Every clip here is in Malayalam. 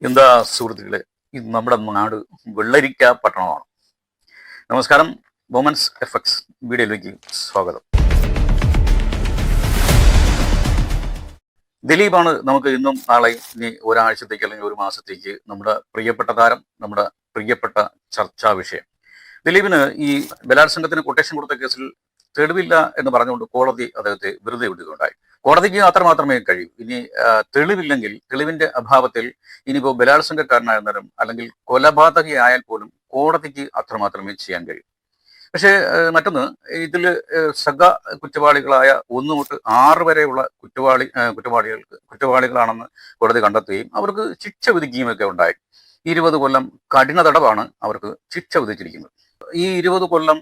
എന്താ സുഹൃത്തുക്കളെ, ഇത് നമ്മുടെ നാട് വെള്ളരിക്ക പട്ടണമാണ്. നമസ്കാരം, മൊമെന്റ്സ് എഫക്ട്സ് വീഡിയോയിലേക്ക് സ്വാഗതം. ദിലീപാണ് നമുക്ക് ഇന്നും നാളെയും ഇനി ഒരാഴ്ചത്തേക്ക് അല്ലെങ്കിൽ ഒരു മാസത്തേക്ക് നമ്മുടെ പ്രിയപ്പെട്ട താരം, നമ്മുടെ പ്രിയപ്പെട്ട ചർച്ചാ വിഷയം. ദിലീപിന് ഈ ബലാത്സംഗത്തിന് കൊട്ടേഷൻ കൊടുത്ത കേസിൽ തെളിവില്ല എന്ന് പറഞ്ഞുകൊണ്ട് കോടതി അദ്ദേഹത്തെ വെറുതെ വിടുകയുണ്ടായി. കോടതിക്ക് അത്രമാത്രമേ കഴിയൂ. ഇനി തെളിവില്ലെങ്കിൽ, തെളിവിന്റെ അഭാവത്തിൽ ഇനിയിപ്പോൾ ബലാത്സംഗക്കാരനായിരുന്നാലും അല്ലെങ്കിൽ കൊലപാതകയായാൽ പോലും കോടതിക്ക് അത്രമാത്രമേ ചെയ്യാൻ കഴിയൂ. പക്ഷേ മറ്റൊന്ന്, ഇതിൽ സഹ കുറ്റവാളികളായ 1 തൊട്ട് 6 വരെയുള്ള കുറ്റവാളികളാണെന്ന് കോടതി കണ്ടെത്തുകയും അവർക്ക് ശിക്ഷ വിധിക്കുകയും ഒക്കെ ഉണ്ടായി. 20 കൊല്ലം കഠിന തടവാണ് അവർക്ക് ശിക്ഷ വിധിച്ചിരിക്കുന്നത്. ഈ 20 കൊല്ലം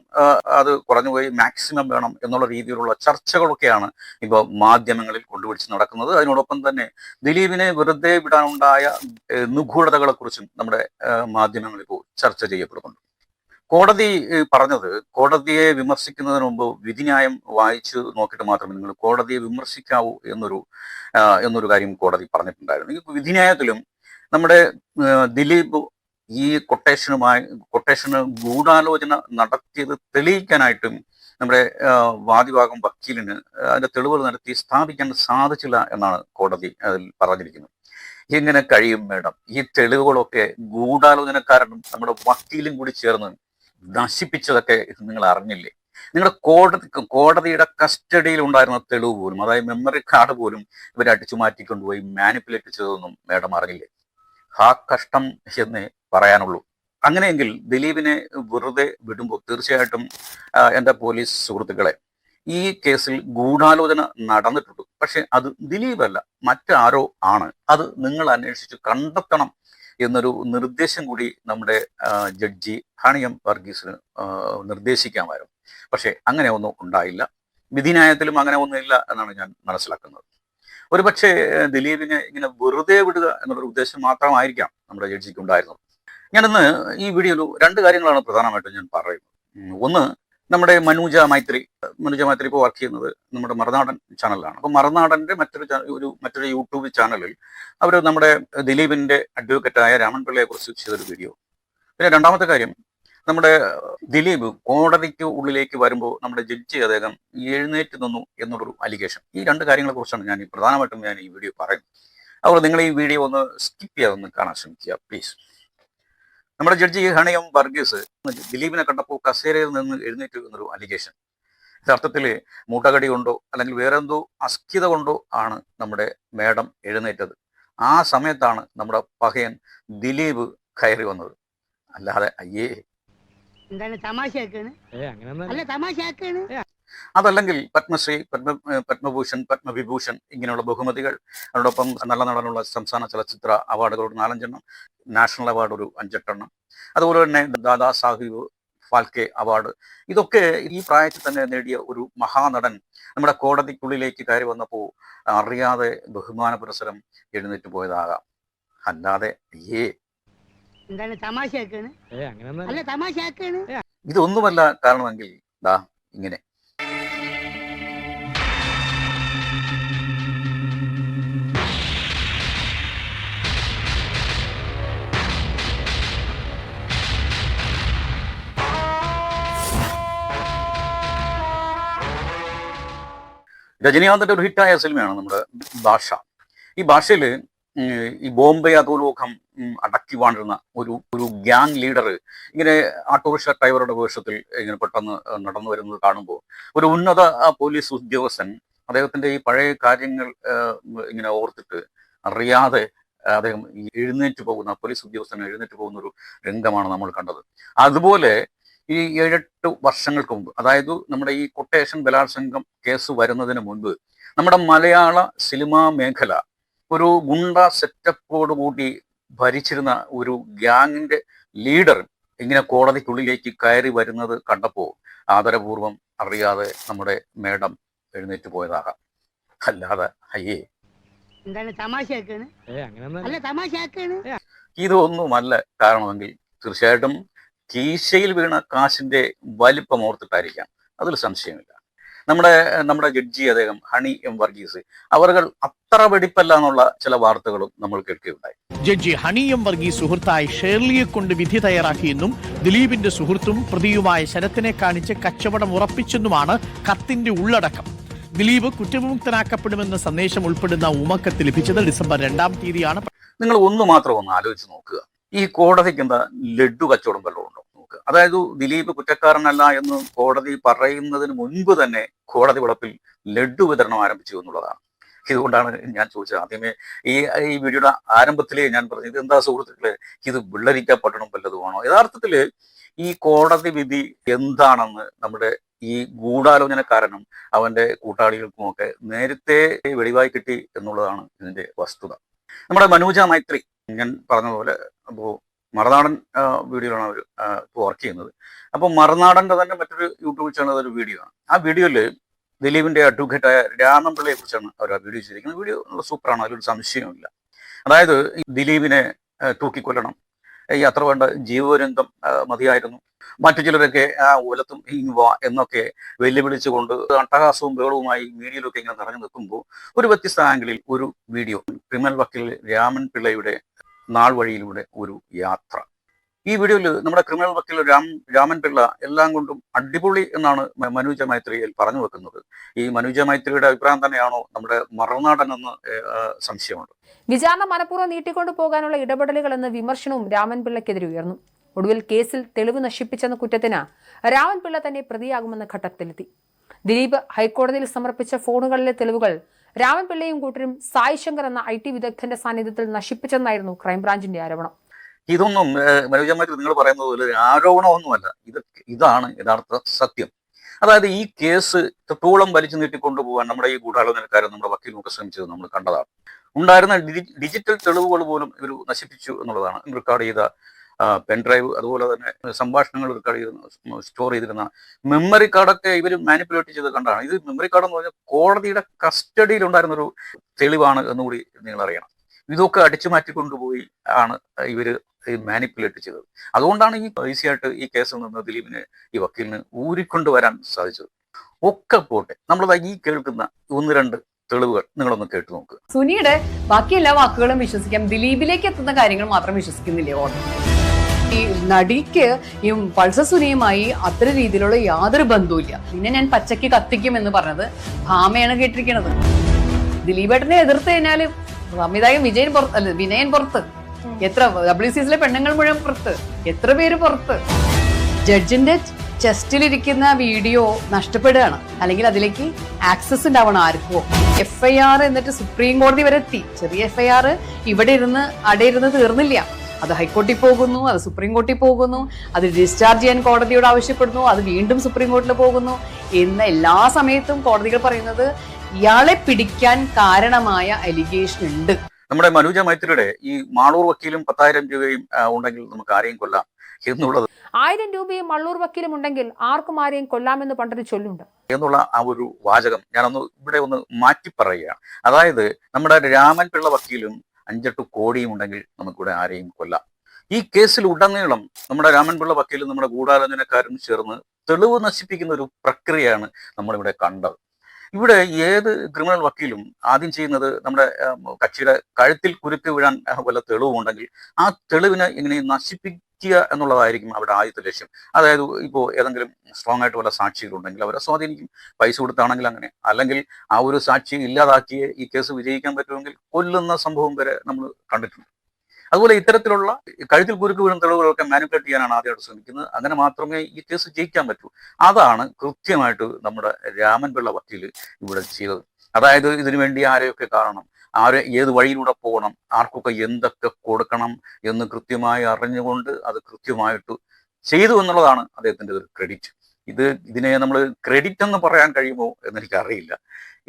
അത് കുറഞ്ഞുപോയി, മാക്സിമം വേണം എന്നുള്ള രീതിയിലുള്ള ചർച്ചകളൊക്കെയാണ് ഇപ്പോൾ മാധ്യമങ്ങളിൽ കൊണ്ടുപിടിച്ച് നടക്കുന്നത്. അതിനോടൊപ്പം തന്നെ ദിലീപിനെ വെറുതെ വിടാനുണ്ടായ നിഗൂഢതകളെ കുറിച്ചും നമ്മുടെ മാധ്യമങ്ങളിൽ ഇപ്പോൾ ചർച്ച ചെയ്യപ്പെടുന്നുണ്ട്. കോടതി പറഞ്ഞത്, കോടതിയെ വിമർശിക്കുന്നതിന് മുമ്പ് വിധിന്യായം വായിച്ചു നോക്കിയിട്ട് മാത്രമേ നിങ്ങൾ കോടതിയെ വിമർശിക്കാവൂ എന്നൊരു കാര്യം കോടതി പറഞ്ഞിട്ടുണ്ടായിരുന്നു. ഈ വിധിന്യായത്തിലും നമ്മുടെ ദിലീപ് ഈ കൊട്ടേഷന് ഗൂഢാലോചന നടത്തിയത് തെളിയിക്കാനായിട്ടും നമ്മുടെ വാദിഭാഗം വക്കീലിന് അതിന്റെ തെളിവുകൾ നടത്തി സ്ഥാപിക്കാൻ സാധിച്ചില്ല എന്നാണ് കോടതി അതിൽ പറഞ്ഞിരിക്കുന്നത്. എങ്ങനെ കഴിയും മേഡം? ഈ തെളിവുകളൊക്കെ ഗൂഢാലോചനക്കാരനും നമ്മുടെ വക്കീലും കൂടി ചേർന്ന് നശിപ്പിച്ചതൊക്കെ നിങ്ങൾ അറിഞ്ഞില്ലേ? നിങ്ങളുടെ കോടതിയുടെ കസ്റ്റഡിയിൽ ഉണ്ടായിരുന്ന തെളിവ് പോലും, അതായത് മെമ്മറി കാർഡ് പോലും ഇവർ അടിച്ചു മാറ്റിക്കൊണ്ടുപോയി മാനിപ്പുലേറ്റ് ചെയ്തതൊന്നും മേഡം അറിഞ്ഞില്ലേ? ഹാ കഷ്ടം എന്നേ പറയാനുള്ളൂ. അങ്ങനെയെങ്കിൽ ദിലീപിനെ വെറുതെ വിടുമ്പോൾ തീർച്ചയായിട്ടും എൻ്റെ പോലീസ് സുഹൃത്തുക്കളെ, ഈ കേസിൽ ഗൂഢാലോചന നടന്നിട്ടുണ്ട്. പക്ഷെ അത് ദിലീപല്ല, മറ്റാരോ ആണ്. അത് നിങ്ങൾ അന്വേഷിച്ച് കണ്ടെത്തണം എന്നൊരു നിർദ്ദേശം കൂടി നമ്മുടെ ജഡ്ജി ഹണി എം വർഗീസിന് നിർദ്ദേശിക്കാമായിരുന്നു. പക്ഷെ അങ്ങനെ ഒന്നും ഉണ്ടായില്ല. വിധിന്യായത്തിലും അങ്ങനെ ഒന്നുമില്ല എന്നാണ് ഞാൻ മനസ്സിലാക്കുന്നത്. ഒരുപക്ഷെ ദിലീപിനെ ഇങ്ങനെ വെറുതെ വിടുക എന്നുള്ളൊരു ഉദ്ദേശം മാത്രമായിരിക്കാം നമ്മുടെ ജഡ്ജിക്ക് ഉണ്ടായിരുന്നത്. ഞാനിന്ന് ഈ വീഡിയോയിൽ 2 കാര്യങ്ങളാണ് പ്രധാനമായിട്ടും ഞാൻ പറയുന്നത്. ഒന്ന്, നമ്മുടെ മനുജ മൈത്രി ഇപ്പോൾ വർക്ക് ചെയ്യുന്നത് നമ്മുടെ മറുനാടൻ ചാനലിലാണ്. അപ്പോൾ മറുനാടൻ്റെ മറ്റൊരു യൂട്യൂബ് ചാനലിൽ അവർ നമ്മുടെ ദിലീപിൻ്റെ അഡ്വക്കേറ്റായ രാമൻപിള്ളയെ കുറിച്ച് ചെയ്തൊരു വീഡിയോ. പിന്നെ രണ്ടാമത്തെ കാര്യം, നമ്മുടെ ദിലീപ് കോടതിക്ക് ഉള്ളിലേക്ക് വരുമ്പോൾ നമ്മുടെ ജഡ്ജി അദ്ദേഹം എഴുന്നേറ്റ് നിന്നു എന്നുള്ളൊരു അലിഗേഷൻ. ഈ 2 കാര്യങ്ങളെ കുറിച്ചാണ് പ്രധാനമായിട്ടും ഈ വീഡിയോ പറയുന്നത്. അതുകൊണ്ട് നിങ്ങൾ ഈ വീഡിയോ ഒന്ന് സ്കിപ്പ് ചെയ്യാതെ ഒന്ന് കാണാൻ ശ്രമിക്കുക പ്ലീസ്. നമ്മുടെ ജഡ്ജി ഹണി എം വർഗീസ് ദിലീപിനെ കണ്ടപ്പോൾ കസേരയിൽ നിന്ന് എഴുന്നേറ്റ് എന്നൊരു അലിഗേഷൻ. യഥാർത്ഥത്തിൽ മൂട്ടകടി കൊണ്ടോ അല്ലെങ്കിൽ വേറെ എന്തോ അസ്ഥിത കൊണ്ടോ ആണ് നമ്മുടെ മേഡം എഴുന്നേറ്റത്. ആ സമയത്താണ് നമ്മുടെ പകയൻ ദിലീപ് കയറി വന്നത്. അല്ലാതെ അയ്യേ അതല്ലെങ്കിൽ പത്മശ്രീ, പത്മഭൂഷൺ, പത്മവിഭൂഷൺ ഇങ്ങനെയുള്ള ബഹുമതികൾ, അതോടൊപ്പം നല്ല നടനുള്ള സംസ്ഥാന ചലച്ചിത്ര അവാർഡുകൾ 4 എണ്ണം, നാഷണൽ അവാർഡ് ഒരു 5-8 എണ്ണം, അതുപോലെ തന്നെ ദാദാ സാഹിബ് ഫാൽക്കെ അവാർഡ്, ഇതൊക്കെ ഈ പ്രായത്തിൽ തന്നെ നേടിയ ഒരു മഹാനടൻ നമ്മുടെ കോടതിക്കുള്ളിലേക്ക് കയറി വന്നപ്പോൾ അറിയാതെ ബഹുമാന പുരസ്സരം എഴുന്നേറ്റ് പോയതാകാം. അല്ലാതെ ഇതൊന്നുമല്ല കാരണമെങ്കിൽ ദാ ഇങ്ങനെ. രജനീകാന്തിന്റെ ഒരു ഹിറ്റായ സിനിമയാണ് നമ്മുടെ ഭാഷ. ഈ ഭാഷയിൽ ഈ ബോംബെ അധോലോകം അടക്കി വാണിരുന്ന ഒരു ഗ്യാങ് ലീഡർ ഇങ്ങനെ ഓട്ടോറിക്ഷ ഡ്രൈവറുടെ വേഷത്തിൽ ഇങ്ങനെ പെട്ടെന്ന് നടന്നു വരുന്നത് കാണുമ്പോൾ ഒരു ഉന്നത പോലീസ് ഉദ്യോഗസ്ഥൻ അദ്ദേഹത്തിന്റെ ഈ പഴയ കാര്യങ്ങൾ ഇങ്ങനെ ഓർത്തിട്ട് അറിയാതെ അദ്ദേഹം പോലീസ് ഉദ്യോഗസ്ഥൻ എഴുന്നേറ്റ് പോകുന്ന ഒരു രംഗമാണ് നമ്മൾ കണ്ടത്. അതുപോലെ ഈ 7-8 വർഷങ്ങൾക്ക് മുമ്പ്, അതായത് നമ്മുടെ ഈ കൊട്ടേഷൻ ബലാത്സംഗം കേസ് വരുന്നതിന് മുൻപ് നമ്മുടെ മലയാള സിനിമാ മേഖല ഒരു ഗുണ്ട സെറ്റപ്പോട് കൂടി ഭരിച്ചിരുന്ന ഒരു ഗ്യാങ്ങിന്റെ ലീഡർ ഇങ്ങനെ കോടതിക്കുള്ളിലേക്ക് കയറി വരുന്നത് കണ്ടപ്പോൾ ആദരപൂർവം അറിയാതെ നമ്മുടെ മേഡം എഴുന്നേറ്റ് പോയതാകാം. അല്ലാതെ അയ്യേ ഇതൊന്നുമല്ല കാരണമെങ്കിൽ തീർച്ചയായിട്ടും കീശയിൽ വീണ കാശിന്റെ വലിപ്പം ഓർത്തിട്ടായിരിക്കാം. അതിൽ സംശയമില്ല. നമ്മുടെ നമ്മുടെ ജഡ്ജി അദ്ദേഹം ഹണി എം വർഗീസ് അവർ അത്ര വെടിപ്പല്ല എന്നുള്ള ചില വാർത്തകളും നമ്മൾ കേൾക്കുകയുണ്ടായി. ജഡ്ജി ഹണി എം വർഗീസ് സുഹൃത്തായി ഷേർലിയെ കൊണ്ട് വിധി തയ്യാറാക്കിയെന്നും ദിലീപിന്റെ സുഹൃത്തും പ്രതിയുമായ ശരത്തിനെ കാണിച്ച് കച്ചവടം ഉറപ്പിച്ചെന്നുമാണ് കത്തിന്റെ ഉള്ളടക്കം. ദിലീപ് കുറ്റവിമുക്തനാക്കപ്പെടുമെന്ന സന്ദേശം ഉൾപ്പെടുന്ന ഉമക്കത്ത് ലഭിച്ചത് ഡിസംബർ 2-ാം തീയതിയാണ്. നിങ്ങൾ ഒന്ന് മാത്രം ഒന്ന് ആലോചിച്ച് നോക്കുക, ഈ കോടതിക്ക് എന്താ ലഡ്ഡു കച്ചവടം വല്ലതും ഉണ്ടോ നോക്കുക. അതായത് ദിലീപ് കുറ്റക്കാരനല്ല എന്ന് കോടതി പറയുന്നതിന് മുൻപ് തന്നെ കോടതി വളപ്പിൽ ലഡ്ഡു വിതരണം ആരംഭിച്ചു എന്നുള്ളതാണ്. ഇതുകൊണ്ടാണ് ഞാൻ ചോദിച്ചത്. ആദ്യമേ ഈ വീഡിയോയുടെ ആരംഭത്തിലേ ഞാൻ പറഞ്ഞു, ഇത് എന്താ സുഹൃത്തുക്കളെ, ഇത് വിള്ളരിക്കപ്പെടണം വല്ലതുമാണോ? യഥാർത്ഥത്തിൽ ഈ കോടതി വിധി എന്താണെന്ന് നമ്മുടെ ഈ ഗൂഢാലോചനക്കാരനും അവന്റെ കൂട്ടാളികൾക്കുമൊക്കെ നേരത്തെ വെളിവായി കിട്ടി എന്നുള്ളതാണ് ഇതിന്റെ വസ്തുത. നമ്മുടെ മനൂജ മൈത്രി, ഞാൻ പറഞ്ഞതുപോലെ, അപ്പോൾ മറുനാടൻ വീഡിയോയിലാണ് അവർ ഇപ്പോൾ വർക്ക് ചെയ്യുന്നത്. അപ്പോൾ മറുനാടൻ്റെ തന്നെ മറ്റൊരു യൂട്യൂബ് ചാനൽ ഒരു വീഡിയോ ആണ്. ആ വീഡിയോയിൽ ദിലീപിന്റെ അഡ്വക്കേറ്റായ രാമൻപിള്ളയെ കുറിച്ചാണ് അവർ ആ വീഡിയോ ചെയ്തിരിക്കുന്നത്. വീഡിയോ നല്ല സൂപ്പറാണ്, അതിലൊരു സംശയമില്ല. അതായത് ദിലീപിനെ തൂക്കിക്കൊല്ലണം, ഈ അത്ര വേണ്ട ജീവപര്യന്തം മതിയായിരുന്നു, മറ്റു ചിലരൊക്കെ ആ ഒലത്തും ഇങ്ങുവ എന്നൊക്കെ വെല്ലുവിളിച്ചുകൊണ്ട് അട്ടഹാസവും ബഹളവുമായി മീഡിയയിലൊക്കെ ഇങ്ങനെ നിറഞ്ഞു നിൽക്കുമ്പോൾ ഒരു വ്യത്യസ്ത ആംഗിളിൽ ഒരു വീഡിയോ, ക്രിമിനൽ വക്കീൽ രാമൻ പിള്ളയുടെ നാൾ വഴിയിലൂടെ ഒരു യാത്ര. ഈ വീഡിയോയിൽ നമ്മുടെ ക്രിമിനൽ വക്കീൽ രാമൻ പിള്ള എല്ലാം കൊണ്ടും അടിപൊളി എന്നാണ് മനൂജ മൈത്രിയിൽ പറഞ്ഞു വെക്കുന്നത്. ഈ മനൂജ മൈത്രിയുടെ അഭിപ്രായം തന്നെയാണോ നമ്മുടെ മറുനാടൻ എന്ന് സംശയമുണ്ട്. വിചാരണ മനഃപൂർവ്വം നീട്ടിക്കൊണ്ടു പോകാനുള്ള ഇടപെടലുകൾ എന്ന വിമർശനവും രാമൻ പിള്ളയ്ക്കെതിരെ ഉയർന്നു. ഒടുവിൽ കേസിൽ തെളിവ് നശിപ്പിച്ചെന്ന കുറ്റത്തിന് രാമൻ പിള്ള തന്നെ പ്രതിയാകുമെന്ന ഘട്ടത്തിലെത്തി. ദിലീപ് ഹൈക്കോടതിയിൽ സമർപ്പിച്ച ഫോണുകളിലെ തെളിവുകൾ രാമൻ പിള്ളയും കൂട്ടരും സായ് ശങ്കർ എന്ന IT വിദഗ്ധന്റെ സാന്നിധ്യത്തിൽ നശിപ്പിച്ചെന്നായിരുന്നു ക്രൈംബ്രാഞ്ചിന്റെ ആരോപണം. ഇതൊന്നും മനോജ മൈത്രി നിങ്ങൾ പറയുന്നത് പോലെ ആരോപണമൊന്നുമല്ല, ഇതാണ് യഥാർത്ഥ സത്യം. അതായത് ഈ കേസ് ത്തോളം വലിച്ചു നീട്ടിക്കൊണ്ടുപോകാൻ നമ്മുടെ ഈ ഗൂഢാലോചനക്കാരൻ നമ്മുടെ വക്കീലുമൊക്കെ ശ്രമിച്ചത് നമ്മൾ കണ്ടതാണ്. ഉണ്ടായിരുന്ന ഡിജിറ്റൽ തെളിവുകൾ പോലും ഇവർ നശിപ്പിച്ചു എന്നുള്ളതാണ്. റെക്കോർഡ് ചെയ്ത പെൻഡ്രൈവ്, അതുപോലെ തന്നെ സംഭാഷണങ്ങൾ റെക്കോർഡ് ചെയ്ത് സ്റ്റോർ ചെയ്തിരുന്ന മെമ്മറി കാർഡൊക്കെ ഇവർ മാനിപ്പുലേറ്റ് ചെയ്ത് കണ്ടാണ്. ഇത് മെമ്മറി കാർഡ് എന്ന് പറഞ്ഞാൽ കോടതിയുടെ കസ്റ്റഡിയിൽ ഉണ്ടായിരുന്നൊരു തെളിവാണ് എന്നുകൂടി നിങ്ങൾ അറിയണം. ഇതൊക്കെ അടിച്ചു മാറ്റിക്കൊണ്ടുപോയി ആണ് ഇവര് മാനിപ്പുലേറ്റ് ചെയ്തത്. അതുകൊണ്ടാണ് ഈ ഈസിയായിട്ട് ഈ കേസിൽ നിന്ന് ദിലീപിനെ, ഈ വക്കീലിന് ഊരിക്കൊണ്ടുവരാൻ സാധിച്ചത്. ഒക്കെ പോട്ടെ, നമ്മളത് ഈ കേൾക്കുന്ന 1-2 തെളിവുകൾ നിങ്ങളൊന്ന് കേട്ടു നോക്കുക. സുനിയുടെ ബാക്കി എല്ലാ വാക്കുകളും വിശ്വസിക്കാം, ദിലീപിലേക്ക് എത്തുന്ന കാര്യങ്ങൾ മാത്രം വിശ്വസിക്കുന്നില്ലേ ഓർമ്മ. ഈ നടിക്ക് ഈ പൾസ സുനിയുമായി അത്ര രീതിയിലുള്ള യാതൊരു ബന്ധവുമില്ല. പിന്നെ ഞാൻ പച്ചയ്ക്ക് കത്തിക്കും എന്ന് പറഞ്ഞത് ഭാമയാണ് കേട്ടിരിക്കണത്. ദിലീപേട്ടനെ എതിർത്ത് കഴിഞ്ഞാല് സംവിധായകൻ വിനയൻ പുറത്ത്, എത്ര WCSലെ പെണ്ണുങ്ങൾ മുഴുവൻ പുറത്ത്, എത്ര പേര് പുറത്ത്. ജഡ്ജിന്റെ ചെസ്റ്റിലിരിക്കുന്ന വീഡിയോ നഷ്ടപ്പെടുകയാണ്, അല്ലെങ്കിൽ അതിലേക്ക് ആക്സസ് ഉണ്ടാവണം ആർക്കോ. FIR എന്നിട്ട് സുപ്രീം കോടതി വരെ എത്തി. ചെറിയ FIR ഇവിടെ ഇരുന്ന് അടയിരുന്ന് തീർന്നില്ല, അത് ഹൈക്കോടതി പോകുന്നു, അത് സുപ്രീം കോടതി പോകുന്നു, അത് ഡിസ്ചാർജ് ചെയ്യാൻ കോടതിയോട് ആവശ്യപ്പെടുന്നു, അത് വീണ്ടും സുപ്രീം കോടതിയിൽ പോകുന്നു. എന്ന എല്ലാ സമയത്തും കോടതികൾ പറയുന്നത് ഇയാളെ പിടിക്കാൻ കാരണമായ അലിഗേഷൻ ഉണ്ട്. നമ്മുടെ മനൂജ മൈത്രിയുടെ ഈ മാളൂർ വക്കീലും 10,000 രൂപയും ഉണ്ടെങ്കിൽ നമുക്ക് ആരെയും കൊല്ലാം എന്നുള്ളത്, 1000 രൂപയും മള്ളൂർ വക്കീലും ഉണ്ടെങ്കിൽ ആർക്കും ആരെയും കൊല്ലാമെന്ന് പണ്ടൊരു ചൊല്ലുണ്ട് എന്നുള്ള ആ ഒരു വാചകം ഞാനൊന്ന് ഇവിടെ ഒന്ന് മാറ്റി പറയുകയാണ്. അതായത് നമ്മുടെ രാമൻ പിള്ള വക്കീലും 5-8 കോടിയും ഉണ്ടെങ്കിൽ നമുക്കിവിടെ ആരെയും കൊല്ലാം. ഈ കേസിൽ ഉടനീളം നമ്മുടെ രാമൻ പിള്ള വക്കീലും നമ്മുടെ ഗൂഢാലോചനക്കാരും ചേർന്ന് തെളിവ് നശിപ്പിക്കുന്ന ഒരു പ്രക്രിയയാണ് നമ്മളിവിടെ കണ്ടത്. ഇവിടെ ഏത് ക്രിമിനൽ വക്കീലും ആദ്യം ചെയ്യുന്നത് നമ്മുടെ കക്ഷിയുടെ കഴുത്തിൽ കുരുക്ക് വീഴാൻ വല്ല തെളിവുണ്ടെങ്കിൽ ആ തെളിവിനെ ഇങ്ങനെ നശിപ്പിക്കുക എന്നുള്ളതായിരിക്കും അവിടെ ആദ്യത്തെ ലക്ഷ്യം. അതായത് ഇപ്പോൾ ഏതെങ്കിലും സ്ട്രോങ് ആയിട്ട് വല്ല സാക്ഷികളുണ്ടെങ്കിൽ അവരെ സ്വാധീനിക്കും, പൈസ കൊടുത്താണെങ്കിൽ അങ്ങനെ, അല്ലെങ്കിൽ ആ ഒരു സാക്ഷി ഇല്ലാതാക്കിയേ ഈ കേസ് വിജയിക്കാൻ പറ്റുമെങ്കിൽ കൊല്ലുന്ന സംഭവം വരെ നമ്മൾ കണ്ടിട്ടുണ്ട്. അതുപോലെ ഇത്തരത്തിലുള്ള കഴുത്തിൽ കുരുക്ക് വീഴുന്ന തെളിവുകളൊക്കെ മാനിപ്പുലേറ്റ് ചെയ്യാനാണ് ആദ്യമായിട്ട് ശ്രമിക്കുന്നത്. അങ്ങനെ മാത്രമേ ഈ കേസ് ജയിക്കാൻ പറ്റൂ. അതാണ് കൃത്യമായിട്ട് നമ്മുടെ രാമൻ പിള്ള വക്കീൽ ഇവിടെ ചെയ്തത്. അതായത് ഇതിനു വേണ്ടി ആരെയൊക്കെ കാണണം, ഏത് വഴിയിലൂടെ പോകണം, ആർക്കൊക്കെ എന്തൊക്കെ കൊടുക്കണം എന്ന് കൃത്യമായി അറിഞ്ഞുകൊണ്ട് അത് കൃത്യമായിട്ട് ചെയ്തു എന്നുള്ളതാണ് അദ്ദേഹത്തിൻ്റെ ഒരു ക്രെഡിറ്റ്. ഇതിനെ നമ്മൾ ക്രെഡിറ്റ് എന്ന് പറയാൻ കഴിയുമോ എന്നെനിക്കറിയില്ല,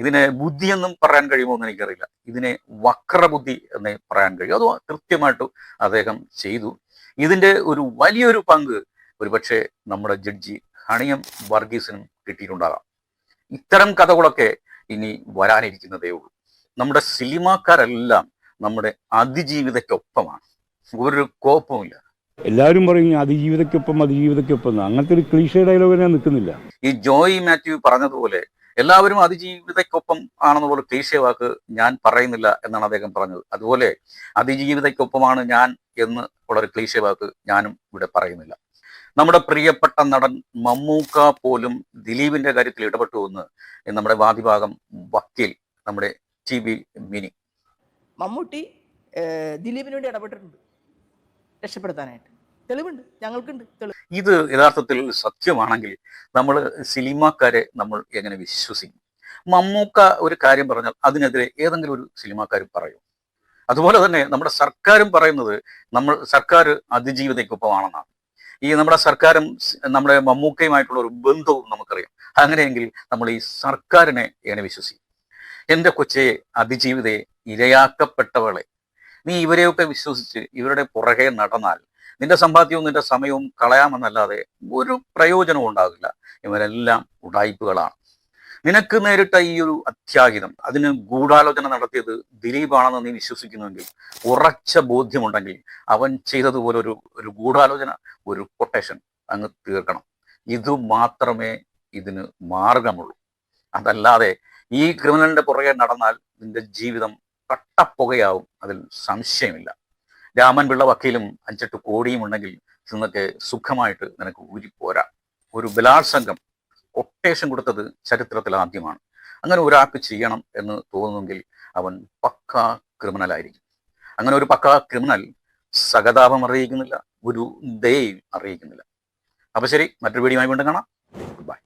ഇതിനെ ബുദ്ധി എന്നും പറയാൻ കഴിയുമോ എന്ന് എനിക്കറിയില്ല, ഇതിനെ വക്രബുദ്ധി എന്നേ പറയാൻ കഴിയും. അത് കൃത്യമായിട്ട് അദ്ദേഹം ചെയ്തു. ഇതിൻ്റെ ഒരു വലിയൊരു പങ്ക് ഒരുപക്ഷെ നമ്മുടെ ജഡ്ജി ഹണി എം വർഗീസിനും കിട്ടിയിട്ടുണ്ടാകാം. ഇത്തരം കഥകളൊക്കെ ഇനി വരാനിരിക്കുന്നതേ ഉള്ളൂ. നമ്മുടെ സിനിമാക്കാരെല്ലാം നമ്മുടെ അതിജീവിതയ്ക്കൊപ്പമാണ്, ഒരു കോപ്പവുമില്ല. എല്ലാവരും പറയും അതിജീവിതയ്ക്കൊപ്പം, അങ്ങനത്തെ ഒരു ക്ലീഷേ ഡയലോഗ് ഞാൻ നിൽക്കുന്നില്ല. ഈ ജോയി മാത്യു പറഞ്ഞതുപോലെ എല്ലാവരും അതിജീവിതയ്ക്കൊപ്പം ആണെന്നുള്ള ക്ലീശേ വാക്ക് ഞാൻ പറയുന്നില്ല എന്നാണ് അദ്ദേഹം പറഞ്ഞത്. അതുപോലെ അതിജീവിതയ്ക്കൊപ്പമാണ് ഞാൻ എന്ന് ഉള്ളൊരു ക്ലീശേ വാക്ക് ഞാനും ഇവിടെ പറയുന്നില്ല. നമ്മുടെ പ്രിയപ്പെട്ട നടൻ മമ്മൂക്ക പോലും ദിലീപിന്റെ കാര്യത്തിൽ ഇടപെട്ടു എന്ന് നമ്മുടെ വാദിഭാഗം വക്കീൽ നമ്മുടെ TB മിനി. മമ്മൂട്ടി ദിലീപിന് വേണ്ടി ഇടപെട്ടിട്ടുണ്ട് രക്ഷപ്പെടുത്താനായിട്ട്. തെളിവുണ്ട്, ഞങ്ങൾക്കുണ്ട് തെളിവ്. ഇത് യഥാർത്ഥത്തിൽ സത്യമാണെങ്കിൽ നമ്മൾ സിനിമാക്കാരെ നമ്മൾ എങ്ങനെ വിശ്വസിക്കും? മമ്മൂക്ക ഒരു കാര്യം പറഞ്ഞാൽ അതിനെതിരെ ഏതെങ്കിലും ഒരു സിനിമാക്കാരും പറയും. അതുപോലെ തന്നെ നമ്മുടെ സർക്കാരും പറയുന്നത് സർക്കാർ അതിജീവിതയ്ക്കൊപ്പമാണെന്നാണ്. ഈ നമ്മുടെ സർക്കാരും നമ്മുടെ മമ്മൂക്കയുമായിട്ടുള്ള ഒരു ബന്ധവും നമുക്കറിയാം. അങ്ങനെയെങ്കിൽ നമ്മൾ ഈ സർക്കാരിനെ എങ്ങനെ വിശ്വസിക്കും? എൻ്റെ കൊച്ചയെ, അതിജീവിതയെ, ഇരയാക്കപ്പെട്ടവളെ, നീ ഇവരെയൊക്കെ വിശ്വസിച്ച് ഇവരുടെ പുറകെ നടന്നാൽ നിന്റെ സമ്പാദ്യവും നിന്റെ സമയവും കളയാമെന്നല്ലാതെ ഒരു പ്രയോജനവും ഉണ്ടാകില്ല. ഇവരെല്ലാം ഉടായിപ്പുകളാണ്. നിനക്ക് നേരിട്ട ഈ ഒരു അത്യാഹിതം, അതിന് ഗൂഢാലോചന നടത്തിയത് ദിലീപാണെന്ന് നീ വിശ്വസിക്കുന്നുവെങ്കിൽ, ഉറച്ച ബോധ്യമുണ്ടെങ്കിൽ അവൻ ചെയ്തതുപോലെ ഒരു ഗൂഢാലോചന, ഒരു കൊട്ടേഷൻ അങ്ങ് തീർക്കണം. ഇത് മാത്രമേ ഇതിന് മാർഗമുള്ളൂ. അതല്ലാതെ ഈ ക്രിമിനലിന്റെ പുറകെ നടന്നാൽ നിന്റെ ജീവിതം കട്ടപ്പുകയാവും, അതിൽ സംശയമില്ല. രാമൻ പിള്ള വക്കീലും 5-8 കോടിയും ഉണ്ടെങ്കിൽ നിന്നൊക്കെ സുഖമായിട്ട് നിനക്ക് ഊരിപ്പോരാ. ഒരു ബലാത്സംഗം കൊട്ടേഷൻ കൊടുത്തത് ചരിത്രത്തിൽ ആദ്യമാണ്. അങ്ങനെ ഒരാൾക്ക് ചെയ്യണം എന്ന് തോന്നുമെങ്കിൽ അവൻ പക്കാ ക്രിമിനലായിരിക്കും. അങ്ങനെ ഒരു പക്കാ ക്രിമിനൽ സഹതാപം അറിയിക്കുന്നില്ല, ഒരു ദയയും അറിയിക്കുന്നില്ല. അപ്പൊ ശരി, മറ്റൊരു വീഡിയോയുമായി വീണ്ടും കാണാം. ബൈ.